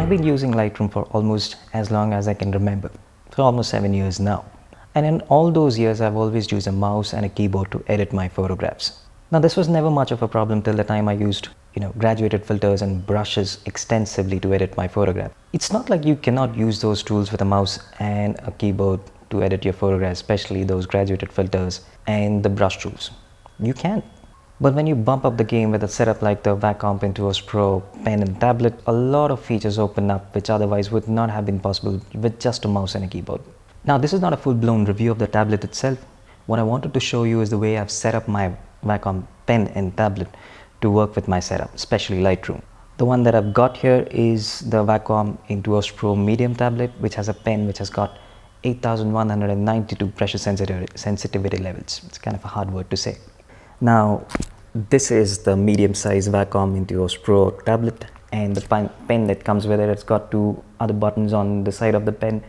I've been using Lightroom for almost as long as I can remember, so almost 7 years now. And in all those years, I've always used a mouse and a keyboard to edit my photographs. Now, this was never much of a problem till the time I used, graduated filters and brushes extensively to edit my photograph. It's not like you cannot use those tools with a mouse and a keyboard to edit your photographs, especially those graduated filters and the brush tools. You can. But when you bump up the game with a setup like the Wacom Intuos Pro pen and tablet, a lot of features open up which otherwise would not have been possible with just a mouse and a keyboard. Now, this is not a full-blown review of the tablet itself. What I wanted to show you is the way I've set up my Wacom pen and tablet to work with my setup, especially Lightroom. The one that I've got here is the Wacom Intuos Pro medium tablet, which has a pen which has got 8192 pressure sensitivity levels. It's kind of a hard word to say. Now, this is the medium-sized Wacom Intuos Pro tablet, and the pen that comes with it, it's got two other buttons on the side of the pen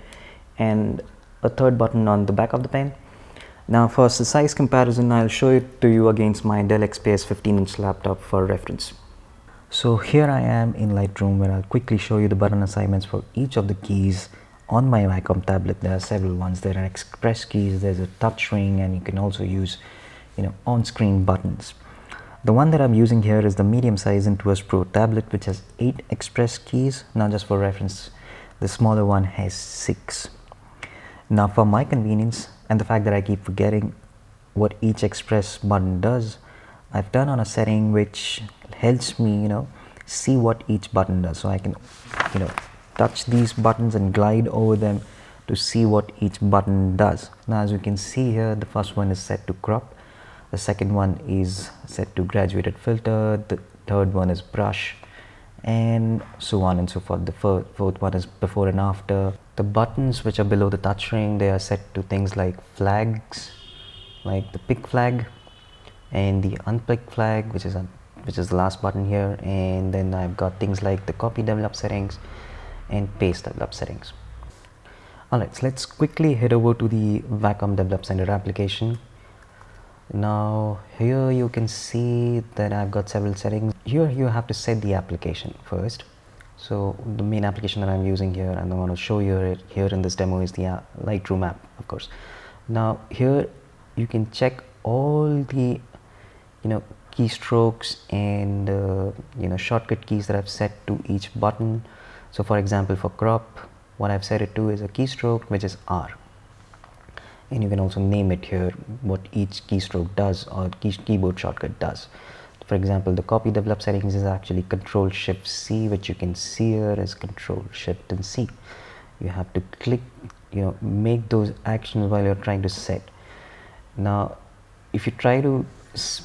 and a third button on the back of the pen. Now, for the size comparison, I'll show it to you against my Dell XPS 15-inch laptop for reference. So here I am in Lightroom, where I'll quickly show you the button assignments for each of the keys on my Wacom tablet. There are several ones. There are express keys, there's a touch ring, and you can also use on-screen buttons. The one that I'm using here is the medium-sized Intuos Pro tablet, which has 8 express keys. Now, just for reference, the smaller one has 6. Now, for my convenience and the fact that I keep forgetting what each express button does, I've turned on a setting which helps me, see what each button does. So I can, touch these buttons and glide over them to see what each button does. Now, as you can see here, the first one is set to crop. The second one is set to graduated filter, the third one is brush, and so on and so forth. The fourth one is before and after. The buttons which are below the touch ring, they are set to things like flags, like the pick flag and the unpick flag, which is the last button here. And then I've got things like the copy develop settings and paste develop settings. Alright, so let's quickly head over to the Wacom Develop Center application. Now, here you can see that I've got several settings. Here you have to set the application first. So the main application that I'm using here and I want to show you here in this demo is the Lightroom app, of course. Now, here you can check all the keystrokes and shortcut keys that I've set to each button. So for example, for crop, what I've set it to is a keystroke which is R. And you can also name it here what each keystroke does or keyboard shortcut does. For example, the copy develop settings is actually Ctrl Shift C, which you can see here as Ctrl Shift and C. You have to click, make those actions while you're trying to set. Now, if you try to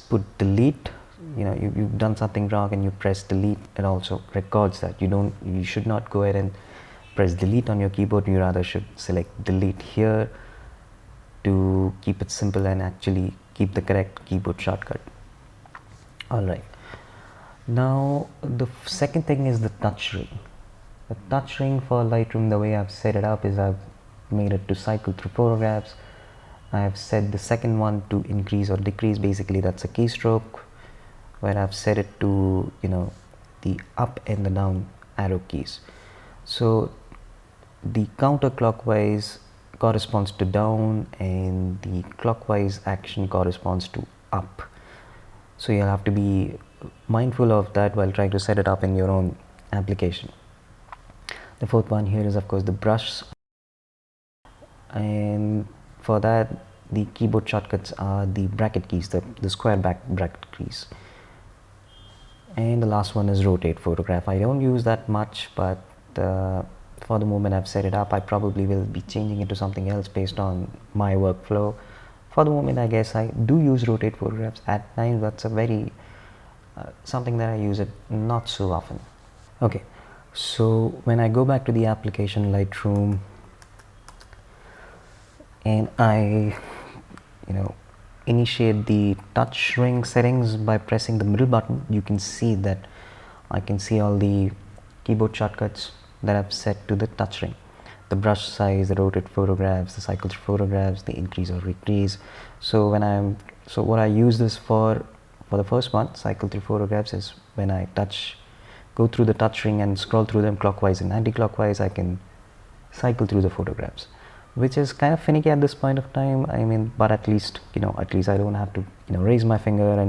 put delete, you've done something wrong and you press delete, it also records that. You should not go ahead and press delete on your keyboard. You rather should select delete here to keep it simple and actually keep the correct keyboard shortcut. Alright, now the second thing is the touch ring. The touch ring for Lightroom, the way I've set it up is I've made it to cycle through photographs. I've set the second one to increase or decrease. Basically, that's a keystroke where I've set it to the up and the down arrow keys. So the counterclockwise corresponds to down and the clockwise action corresponds to up. So you'll have to be mindful of that while trying to set it up in your own application. The fourth one here is of course the brush, and for that the keyboard shortcuts are the bracket keys, the square bracket keys. And the last one is rotate photograph. I don't use that much, but for the moment I've set it up. I probably will be changing it to something else based on my workflow. For the moment, I guess I do use rotate photographs at times. That's a very something that I use it not so often. Okay, so when I go back to the application Lightroom and I initiate the touch ring settings by pressing the middle button, you can see that I can see all the keyboard shortcuts that I've set to the touch ring. The brush size, the rotate photographs, the cycle through photographs, the increase or decrease. So what I use this for the first one, cycle through photographs, is when I touch go through the touch ring and scroll through them clockwise and anti-clockwise. I can cycle through the photographs, which is kind of finicky at this point of time. I mean, but at least I don't have to raise my finger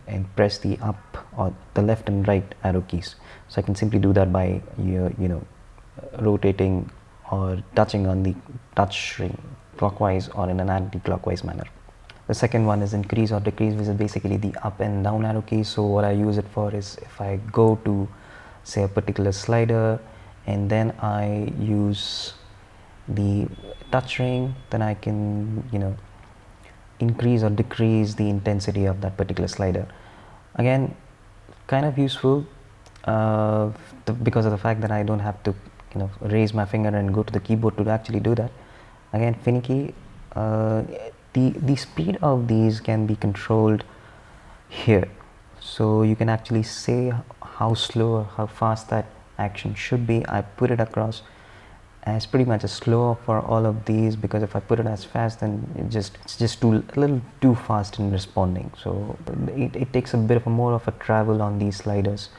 and press the up or the left and right arrow keys. So I can simply do that by rotating or touching on the touch ring clockwise or in an anti-clockwise manner. The second one is increase or decrease, which is basically the up and down arrow keys. So what I use it for is if I go to say a particular slider and then I use the touch ring, then I can increase or decrease the intensity of that particular slider. Again, kind of useful because of the fact that I don't have to raise my finger and go to the keyboard to actually do that. Again, finicky. The speed of these can be controlled here, so you can actually say how slow or how fast that action should be. I put it across as pretty much as slow for all of these, because if I put it as fast, then it's just a little too fast in responding. So it takes a bit of more of a travel on these sliders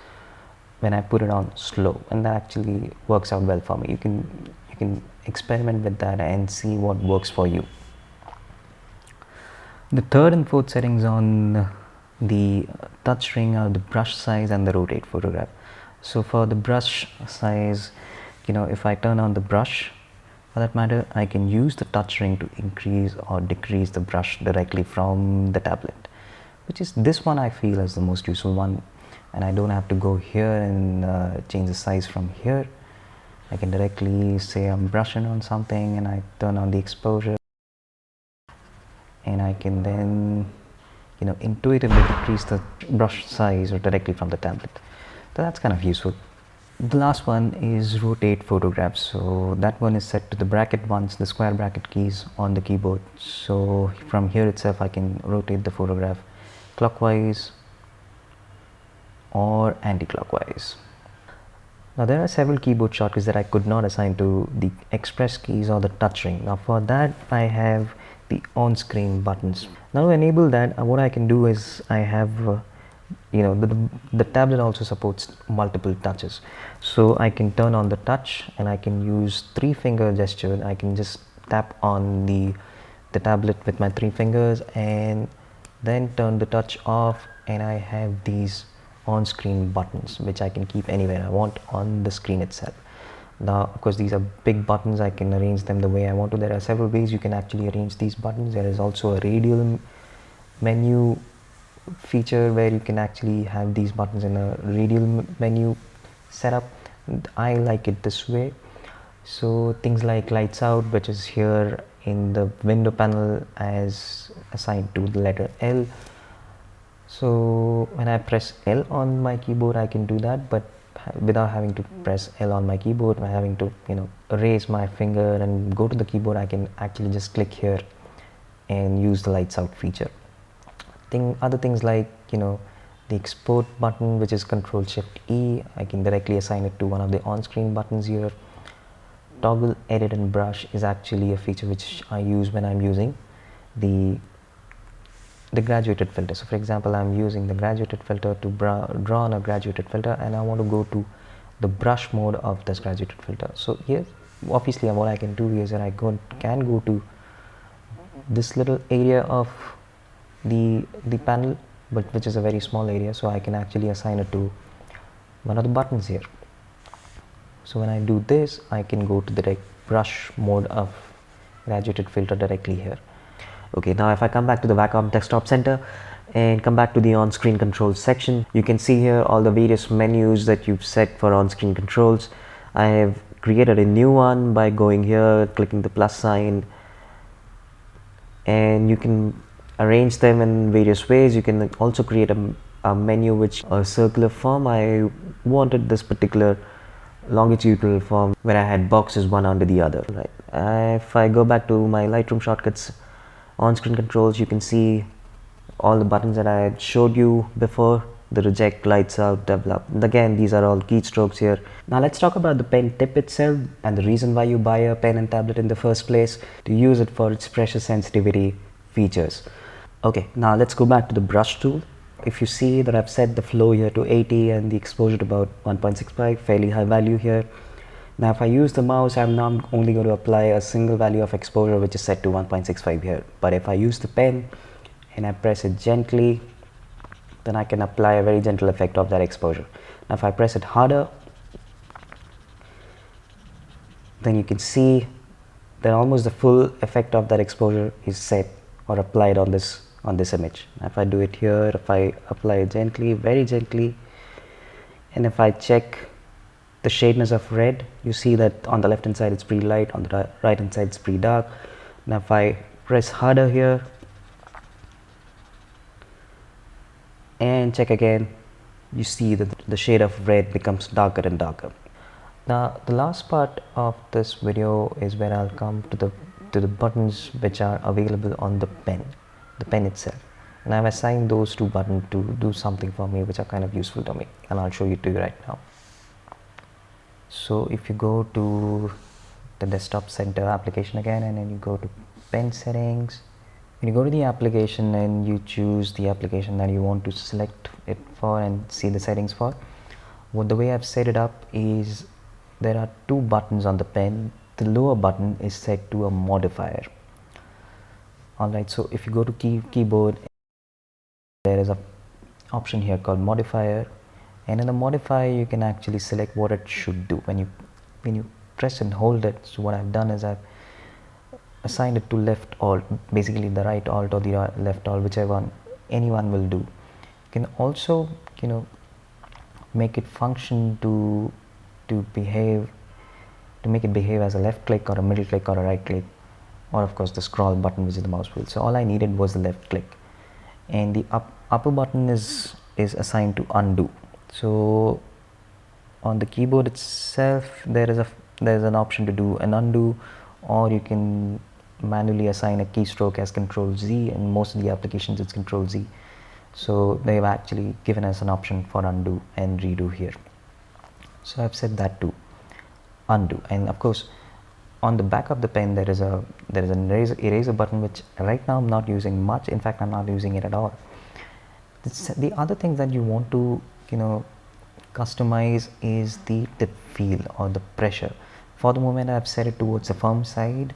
when I put it on slow, and that actually works out well for me. You can experiment with that and see what works for you. The third and fourth settings on the touch ring are the brush size and the rotate photograph. So for the brush size, if I turn on the brush, for that matter, I can use the touch ring to increase or decrease the brush directly from the tablet, which is this one I feel is the most useful one, and I don't have to go here and change the size from here. I can directly say I'm brushing on something and I turn on the exposure, and I can then intuitively decrease the brush size or directly from the tablet. So that's kind of useful. The last one is rotate photographs. So that one is set to the bracket ones, the square bracket keys on the keyboard. So from here itself I can rotate the photograph clockwise or anti-clockwise. Now there are several keyboard shortcuts that I could not assign to the express keys or the touch ring. Now for that I have the on-screen buttons. Now to enable that, what I can do is I have the tablet also supports multiple touches, so I can turn on the touch and I can use 3-finger gesture. I can just tap on the tablet with my 3 fingers and then turn the touch off, and I have these on-screen buttons which I can keep anywhere I want on the screen itself. Now of course these are big buttons, I can arrange them the way I want to. There are several ways you can actually arrange these buttons. There is also a radial menu feature where you can actually have these buttons in a radial menu setup. I like it this way. So things like lights out, which is here in the window panel as assigned to the letter L. So when I press L on my keyboard I can do that, but without having to press L on my keyboard, by having to raise my finger and go to the keyboard, I can actually just click here and use the lights out feature. Other things like the export button, which is Ctrl Shift E, I can directly assign it to one of the on-screen buttons here. Toggle edit and brush is actually a feature which I use when I'm using the graduated filter. So for example, I'm using the graduated filter to draw on a graduated filter, and I want to go to the brush mode of this graduated filter. So here obviously what I can do is that I can go to this little area of the panel, but which is a very small area, so I can actually assign it to one of the buttons here. So when I do this, I can go to the brush mode of graduated filter directly here. Okay, now if I come back to the Wacom desktop center and come back to the on-screen controls section, you can see here all the various menus that you've set for on-screen controls. I have created a new one by going here, clicking the plus sign, and you can arrange them in various ways. You can also create a menu which a circular form. I wanted this particular longitudinal form where I had boxes one under the other. Right. If I go back to my Lightroom shortcuts on-screen controls, you can see all the buttons that I had showed you before: the reject, lights out, develop. And again, these are all keystrokes here. Now let's talk about the pen tip itself and the reason why you buy a pen and tablet in the first place: to use it for its pressure sensitivity features. Okay, now let's go back to the brush tool. if you see that I've set the flow here to 80 and the exposure to about 1.65, fairly high value here. Now if I use the mouse, I'm now only going to apply a single value of exposure which is set to 1.65 here. But if I use the pen and I press it gently, then I can apply a very gentle effect of that exposure. Now if I press it harder, then you can see that almost the full effect of that exposure is set or applied on this image. Now if I do it here, if I apply it gently, very gently, and if I check the shadeness of red, you see that on the left hand side it's pretty light, on the right hand side it's pretty dark. Now if I press harder here and check again, you see that the shade of red becomes darker and darker. Now the last part of this video is where I'll come to the buttons which are available on the pen itself, and I've assigned those two buttons to do something for me which are kind of useful to me, and I'll show you to you right now. So if you go to the desktop center application again, and then you go to pen settings, when you go to the application and you choose the application that you want to select it for and see the settings for, the way I've set it up is there are two buttons on the pen. The lower button is set to a modifier. Alright, so if you go to keyboard, there is an option here called modifier, and in the modifier you can actually select what it should do when you press and hold it. So what I've done is I've assigned it to left alt, basically the right alt or the left alt, whichever one anyone will do. You can also make it function to make it behave as a left click or a middle click or a right click, or of course the scroll button, which is the mouse wheel. So all I needed was the left click, and the upper button is assigned to undo. So on the keyboard itself there is an option to do an undo, or you can manually assign a keystroke as Ctrl Z, and most of the applications it's Ctrl Z. So they've actually given us an option for undo and redo here. So I've set that to undo, and of course on the back of the pen there is an eraser button, which right now I'm not using much. In fact, I'm not using it at all. The other thing that you want to customize is the tip feel or the pressure. For the moment I've set it towards the firm side,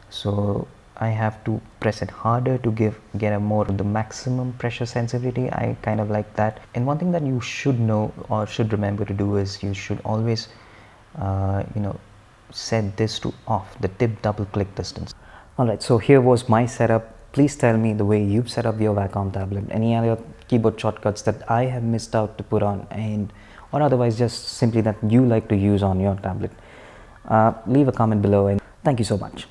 so I have to press it harder to get a more the maximum pressure sensitivity. I kind of like that. And one thing that you should know or should remember to do is you should always set this to off, the tip double click distance. Alright, so here was my setup. Please tell me the way you've set up your Wacom tablet, any other keyboard shortcuts that I have missed out to put on, or otherwise just simply that you like to use on your tablet. Leave a comment below, and thank you so much.